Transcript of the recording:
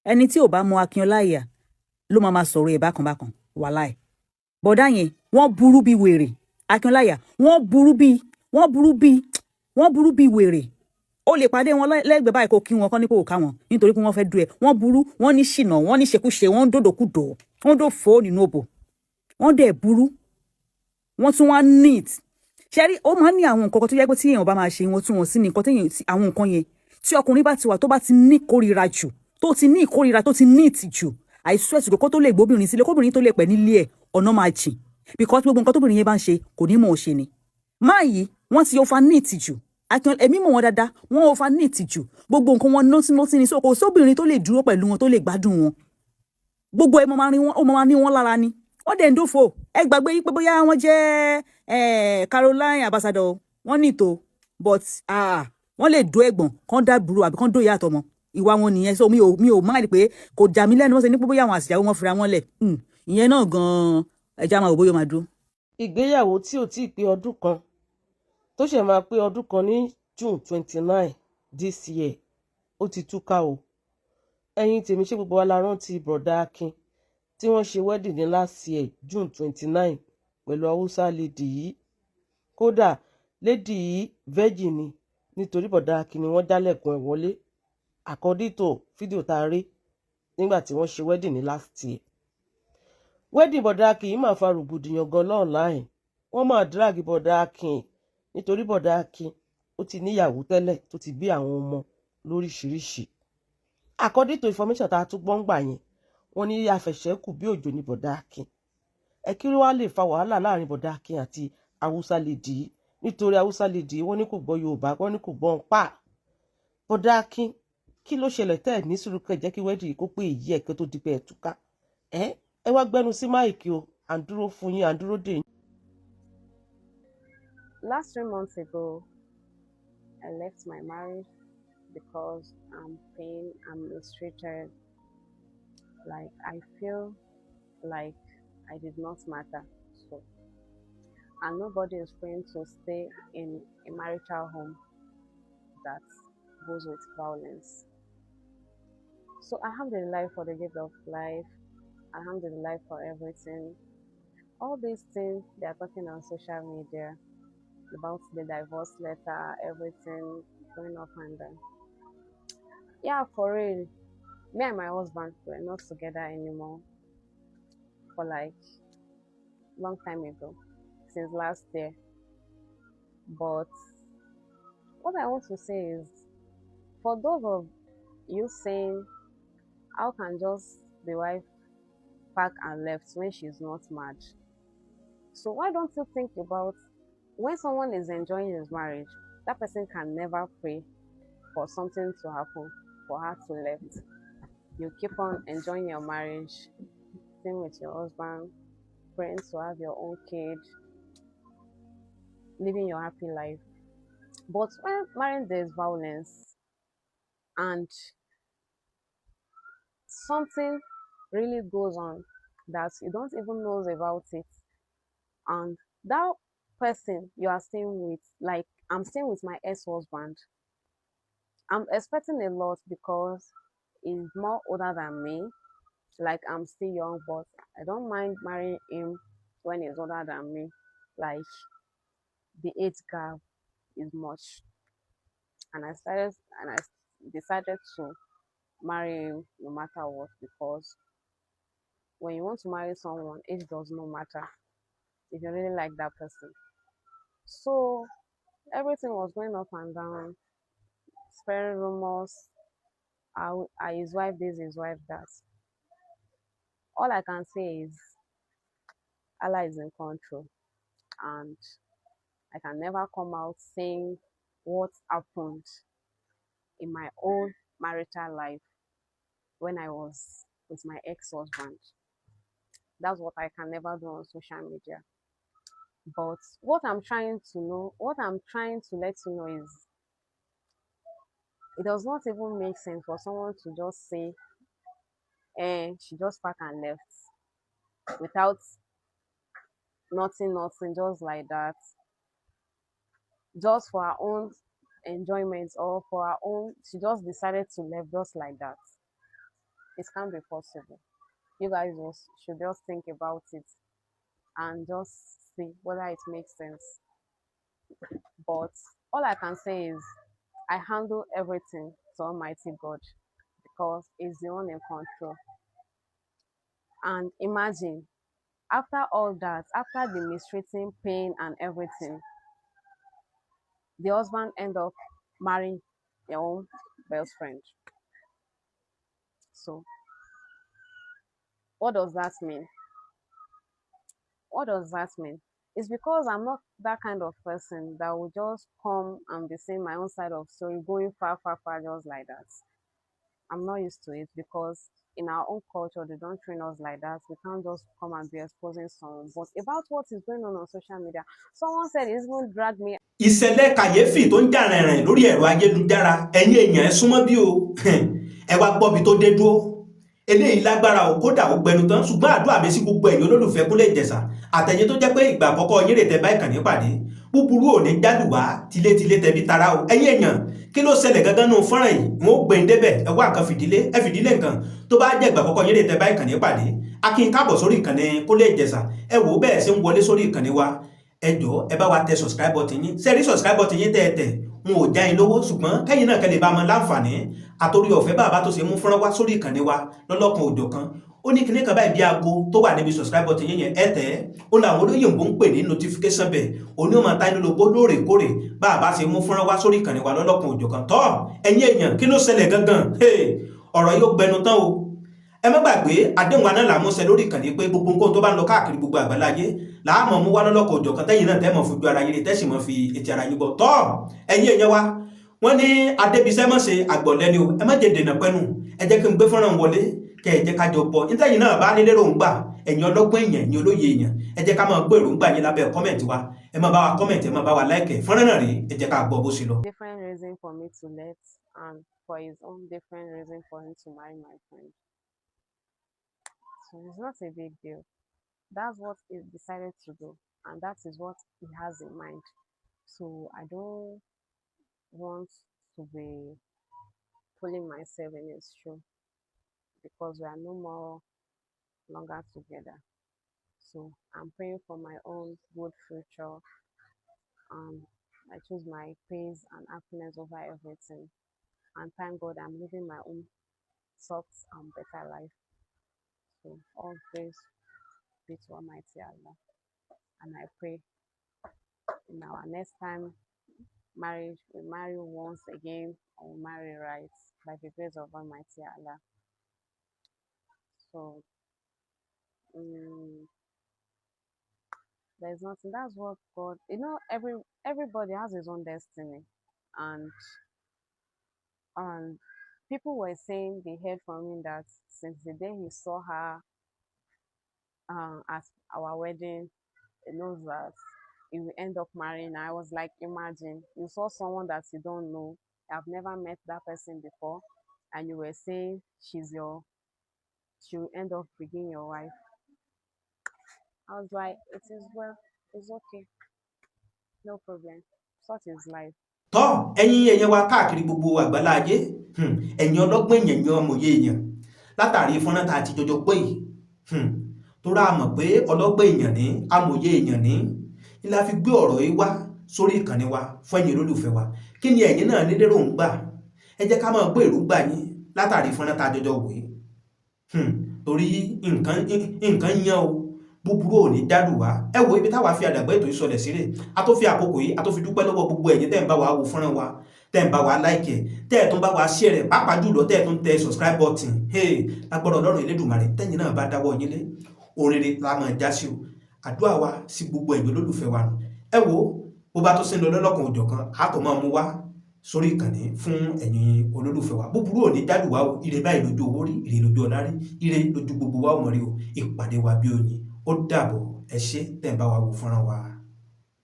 ẹni tí ò bá mọ Akin Olaiya ló máa sọ̀rọ̀ ẹ̀ bákan bákan wàláì. Bọ̀dá yẹn wọ́n burú bí wèrè. Akin Olaiya wọ́n burú bí wèrè. O lè pàdé wọn lẹ́gbẹ̀ẹ́ báyìí kó kí wọn kọ́ ní kó ká wọn nítorí pé wọ́n fẹ́ dú ẹ. Wọ́n burú, wọ́n ní ṣìnà, wọ́n ní ṣekúṣe, wọ́n ń dòdòkúdò, wọ́n dò fò nínú òbò. Wọ́n dẹ̀ burú. Wọ́n tún wá neat. Ṣẹ́rí ó máa ń ní àwọn nǹkan tó yẹ pé tí èèyàn bá máa ṣe wọn tún wọn sí ní nǹkan téèyàn àwọn nǹkan yẹn tí ọkùnrin bá ti wà tó bá ti ní ìkórira jù, tó ti ní ìkórira tó ti neat jù, àìsú ẹ̀sùn kó tó lè gbóbìnrin sílé, kóbìnrin tó lè pẹ̀ nílé ẹ̀ ọ̀nà máa jìn. Because gbogbo nǹkan tóbìnrin yẹn bá ń ṣe kò ní mọ̀ ọ́ ṣe ni. Máa yìí wọ́n ti over neat jù. Èmi mọ̀ wọn dáadáa, wọ́n over neat jù. Gbogbo nǹkan wọn nọ́tí ni, so kò sóbìnrin tó lè dúró pẹ̀lú wọn tó lè gbádùn wọn. Gbogbo ẹ̀ máa ní wọn lára ni. Wọ́n dẹ̀ ń dófò. Ẹ gbàgbé yí pé bóyá wọ́n jẹ́ Caroline ambassador, wọ́n ní ìtò, but wọ́n lè dó ẹ̀gbọ́n kán dá burú àbí kán dó ìyá àtọmọ. Ìwà wọn nìyẹn. So mi ò máa pé kò jà mí lẹ́nu wọ́n ṣe ní pé bóyá àwọn àṣìyàwó wọn fira wọn lẹ̀. Ìyẹn náà gan-an ẹja máa wò bóyá máa dúró. Ìgbéyàwó tí ò tíì pé ọdún kan tó ṣẹ̀ máa pé ọdún kan ní June 29 this year ó ti túká o. Ẹ̀yin tèmi ṣé gbogbo wa la rántí bọ̀dá Akin tí wọ́n ṣe wedding ní last year June 29 pẹ̀lú Hausa lady yìí. Kódà lady yìí virgin ni nítorí bọ̀dá Akin ni wọ́n jálẹ̀kùn ẹ̀ wọlé according to fídíò tá a rí nígbà tí wọ́n ṣe wedding ní last year. Wedding bọ̀dá Akin yìí máa fa rògbòdìyàn gan online. Wọ́n máa drag bọ̀dá Akin nítorí bọ̀dá Akin ó ti níyàwó tẹ́lẹ̀ tó ti bí àwọn ọmọ lóríṣiríṣi. According to information tá a tún gbọ́ ń gbà yẹn, wọ́n ní afẹ̀ṣẹ́kù bí òjò ní bọ̀dá Akin. Ẹ kí ló wá lè fa wàhálà láàrin bọ̀dá Akin àti Hausa lady yìí nítorí Hausa lady wọ́n ní kò gbọ́ Yorùbá, wọ́n ní kò gbọ́ pa. Bọ̀dá Akin kí ló ṣẹlẹ̀ tẹ́ ẹ̀ ní sùúrù kẹ́ jẹ́ kí wedding yìí kó pé èyí ẹ̀ kí tó di pé ẹ̀ túká. Ẹ wá gbẹ́nu sí máìkì o, à ń dúró fún yín, à ń dúró dè yín. Last 3 months ago, I left my marriage because I'm pain, I'm mistreated. Like, I feel like I did not matter. So, and nobody is going to stay in a marital home that goes with violence. So, alhamdulillah for the gift of life, alhamdulillah for everything. All these things they are talking on social media about the divorce letter, everything going up and down. Yeah, for real, me and my husband were not together anymore for like long time ago, since last year. But what I want to say is, for those of you saying, how can just the wife pack and left when she's not mad? So why don't you think about when someone is enjoying his marriage, that person can never pray for something to happen, for her to left. You keep on enjoying your marriage, staying with your husband, praying to have your own kid, living your happy life. But when marriage there's violence and something really goes on that you don't even know about it, and that person you are staying with, like I'm staying with my ex-husband, I'm expecting a lot because he's more older than me. Like, I'm still young, but I don't mind marrying him when he's older than me. Like, the age gap is much. And I decided to marry him no matter what, because when you want to marry someone, age does not matter if you really like that person. So everything was going up and down, spreading rumors. His wife this, his wife that. All I can say is Allah is in control, and I can never come out saying what happened in my own marital life when I was with my ex-husband. That's what I can never do on social media. But what I'm trying to let you know is, it does not even make sense for someone to just say, she just packed and left without nothing, just like that, just for her own enjoyment or for her own, she just decided to leave just like that. it can't be possible. You guys should just think about it and just see whether it makes sense. But all I can say is I handle everything to Almighty God because He's the one in control. And imagine, after all that, after the mistreating, pain, and everything, the husband end up marrying their own best friend. So, what does that mean? What does that mean? It's because I'm not that kind of person that will just come and be saying my own side of story, going far, far, far, just like that. I'm not used to it because in our own culture, they don't train us like that. We can't just come and be exposing someone. But about what is going on social media, someone said it's going to drag me. Ìṣẹ̀lẹ̀ kàyéfì tó ń jà rìnrìn lórí ẹ̀rọ ayélujára ẹ̀yin èèyàn ẹ súnmọ́ bí o ẹ wá gbọ́bi tó dé dúró eléyìí lágbára ò kódà ó gbẹnu tán ṣùgbọ́n àdúrà mi sí gbogbo ẹ̀yin olólùfẹ́ Kúnlé Ìjẹ̀ṣà àtẹ̀yin tó jẹ́ pé ìgbà àkọ́kọ́ yín rè tẹ́ bá ìkànnì pàdé búburú ò ní jálùwá tilétilé tẹbí tara o ẹ̀yin èèyàn kí ló ṣẹlẹ̀ gangan nù fọ́nrán yìí wọn ó gbẹ̀yìn débẹ̀ ẹ wá nǹkan fìdílé nǹkan tó bá jẹ́ ìgbà àkọ́kọ́ yín rè tẹ́ bá ìkànnì pàdé Akin káàbọ̀ sórí ìkànnì Kúnlé Ìjẹ̀ṣà ẹ wò ó bẹ́ẹ̀ ṣe ń wọlé sórí ìkànnì wa ẹ jọ̀ọ́ ẹ bá wa tẹ subscribe button yín ṣe rí subscribe button yín tẹ́ẹ̀tẹ̀ wọn ò já yín lówó ṣùgbọ́n kẹ́yìn náà kẹ́lẹ̀ bá mọ láǹfààní àtòrí ọ̀fẹ́ bàbá tó ṣe mú fọ́nrán wá sórí ìkànnì wa lọ́lọ́kan òjọ̀ kan ó ní kíní kan báyìí bí aago tó wà níbi subscribe button yín yẹn ẹ tẹ̀ ó làwọn olóyìnbó ń pè ní notification bell òní ó máa ta inú lóbó lóòrèkóòrè bàbá ṣe mú fọ́nrán wá sórí ìkànnì wa lọ́lọ́kan òjọ̀ kan tọ́ ẹ̀yin èèyàn kí ló ṣẹlẹ̀ gangan ọ̀rọ̀ yóò gbẹnu tán o ẹ má gbàgbé àdéhùn aná là mú ṣẹ lórí ìkànnì pé gbogbo nǹkan tó bá ń lọ káàkiri gbogbo àgbáláyé láàmú mú wá lọ́lọ́kọ̀ òjọ̀ kan tẹ́yìn náà tẹ́ mọ̀ fojú ara yín tẹ́sì mọ̀ fi etí ara yín bọ̀ tọ́ ẹ̀yin èèyàn wa wọ́n ní adébísẹ́ mọ̀ ṣe àgbọ̀lẹ́ni o ẹ má jẹ́ dènà pẹ́nu ẹ jẹ́ kí n gbé fọ́nrán wọlé kẹ́ ẹ jẹ́ ká jọ bọ̀ nítẹ̀yìn náà bá nílé ròǹgbà ẹ̀yin ọlọ́gbọ́n èèyàn ẹ̀yin olóye èèyàn ẹ jẹ́ ká máa gbọ́ èròǹgbà yín lábẹ́ kọ́mẹ̀ntì wa ẹ máa bá wa kọ́mẹ̀ntì ẹ máa bá wa láìkẹ̀ fọ́nrán náà rí ẹ jẹ́ ká gbọ́ bó ṣe lọ. Different reason for me to let and for his own different reason for him to marry my friend. So it's not a big deal. That's what he decided to do, and that is what he has in mind. So I don't want to be pulling myself in his shoe because we are no more longer together. So I'm praying for my own good future. I choose my peace and happiness over everything. And thank God I'm living my own soft and better life. So all praise be to Almighty Allah. And I pray in our next time marriage, we marry once again, and we marry right by the grace of Almighty Allah. So there's nothing. That's what God. Everybody has his own destiny, and people were saying they heard from him that since the day he saw her at our wedding, he knows that he will end up marrying. I was like, imagine you saw someone that you don't know, I've never met that person before, and you were saying she'll end up being your wife. I was like, it is well, it's okay, no problem. Such is life. tọ́ ẹ̀yin èèyàn wa káàkiri gbogbo àgbáláyé ẹ̀yin ọlọ́gbọ́n èèyàn ẹ̀yin ọmọye èèyàn látàrí fọ́nrán tá a ti jọjọ pé yìí tó rà mọ̀ pé ọlọ́gbọ́n èèyàn ní amòye èèyàn ní la fi gbé ọ̀rọ̀ yìí wá sórí ìkànnì wa fún ẹ̀yin olólùfẹ́ wa kí ni ẹ̀yin náà ní lérò ń gbà ẹ jẹ́ ká máa gbé èròǹgbà yín látàrí fọ́nrán tá a jọjọ wò yìí torí nǹkan yan o búburú ò ní dádù wá ẹ wo ibi táwa fi àdàgbà ètò ìsọlẹ̀ sílé a tó fi àkókò yìí a tó fi dúpẹ́ lọ́wọ́ gbogbo ẹ̀yin tẹ́ ń bá wa wo fọ́nrán wa tẹ́ ń bá wa láìkẹ̀ tẹ́ ẹ̀ tún bá wa share rẹ̀ pàápàá jùlọ tẹ́ ẹ̀ tún tẹ subscribe button agbọ́dọ̀ Ọlọ́run Elédùmarè tẹ́yin náà bá dáwọ́ yín lé òrèrè la máa já sí o àdúrà wa sí gbogbo ẹ̀yin olólùfẹ́ wa ẹ wo bó bá tó sí lọ lọ́lọ́kan òjọ̀kan a tó máa mú wá sórí ìkànnì fún ẹ̀yin olólùfẹ́ wa búburú ò ní dádù wá o ire báyìí lójú owó rí ire lójú ọlá rí ire lójú gbogbo wa ò mọ̀ rí o ìpàdé wa bí oyin ó dàbọ̀ ẹ ṣé tẹ́ ń bá wa wò fọ́nrán wa.